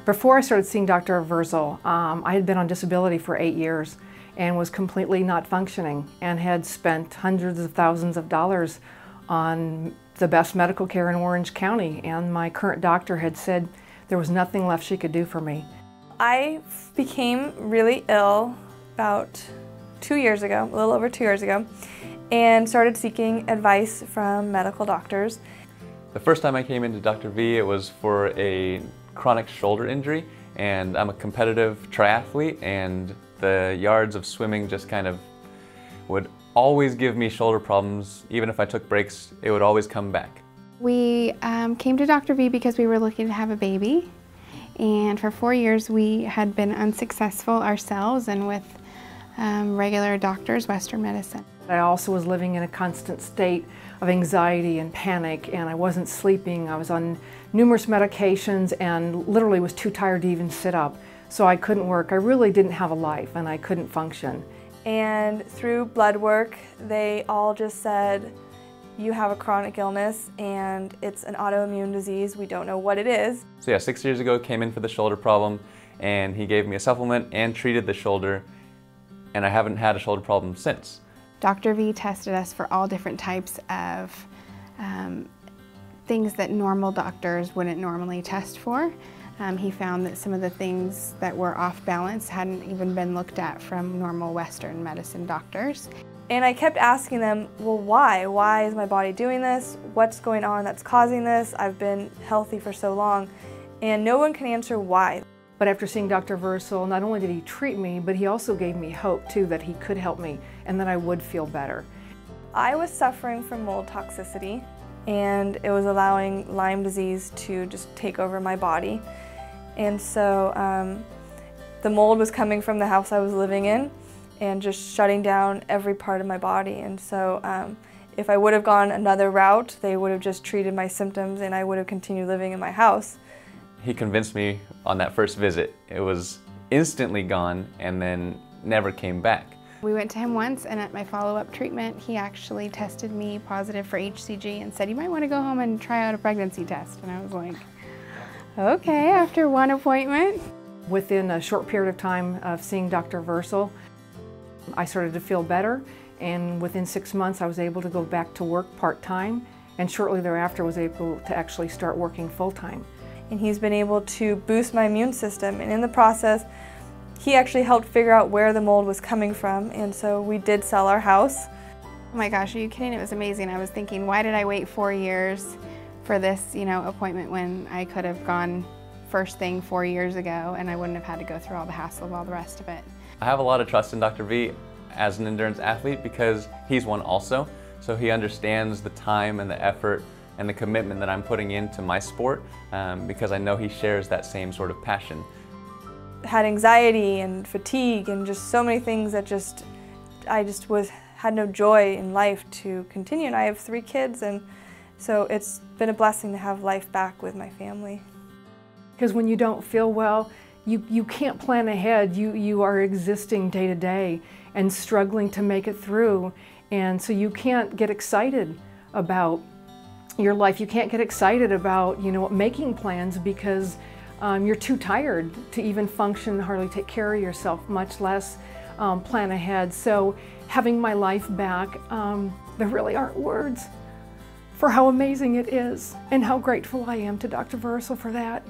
Before I started seeing Dr. Vrzal, I had been on disability for 8 years and was completely not functioning and had spent hundreds of thousands of dollars on the best medical care in Orange County, and my current doctor had said there was nothing left she could do for me. I became really ill about 2 years ago, a little over 2 years ago, and started seeking advice from medical doctors. The first time I came into Dr. V, it was for a chronic shoulder injury, and I'm a competitive triathlete, and the yards of swimming just kind of would always give me shoulder problems. Even if I took breaks, it would always come back. We came to Dr. V because we were looking to have a baby, and for 4 years we had been unsuccessful ourselves and with regular doctors, Western medicine. I also was living in a constant state of anxiety and panic, and I wasn't sleeping. I was on numerous medications and literally was too tired to even sit up, so I couldn't work. I really didn't have a life and I couldn't function. And through blood work, they all just said, you have a chronic illness and it's an autoimmune disease. We don't know what it is. So yeah, 6 years ago, came in for the shoulder problem, and he gave me a supplement and treated the shoulder, and I haven't had a shoulder problem since. Dr. V tested us for all different types of things that normal doctors wouldn't normally test for. He found that some of the things that were off balance hadn't even been looked at from normal Western medicine doctors. And I kept asking them, well, why? Why is my body doing this? What's going on that's causing this? I've been healthy for so long, and no one can answer why. But after seeing Dr. Vrzal, not only did he treat me, but he also gave me hope too that he could help me and that I would feel better. I was suffering from mold toxicity, and it was allowing Lyme disease to just take over my body. And so the mold was coming from the house I was living in and just shutting down every part of my body. And so if I would have gone another route, they would have just treated my symptoms and I would have continued living in my house. He convinced me on that first visit. It was instantly gone and then never came back. We went to him once, and at my follow-up treatment, he actually tested me positive for HCG and said, you might want to go home and try out a pregnancy test. And I was like, okay, after one appointment. Within a short period of time of seeing Dr. Vrzal, I started to feel better, and within 6 months I was able to go back to work part-time, and shortly thereafter was able to actually start working full-time. And he's been able to boost my immune system, and in the process he actually helped figure out where the mold was coming from, and so we did sell our house. Oh my gosh, are you kidding? It was amazing. I was thinking, why did I wait 4 years for this, appointment when I could have gone first thing 4 years ago and I wouldn't have had to go through all the hassle of all the rest of it. I have a lot of trust in Dr. V as an endurance athlete because he's one also, so he understands the time and the effort and the commitment that I'm putting into my sport because I know he shares that same sort of passion. Had anxiety and fatigue and just so many things that I had no joy in life to continue, and I have 3 kids, and so it's been a blessing to have life back with my family. Because when you don't feel well, you can't plan ahead. You are existing day to day and struggling to make it through, and so you can't get excited about your life. You can't get excited about making plans because you're too tired to even function, hardly take care of yourself, much less plan ahead. So having my life back, there really aren't words for how amazing it is and how grateful I am to Dr. Vrzal for that.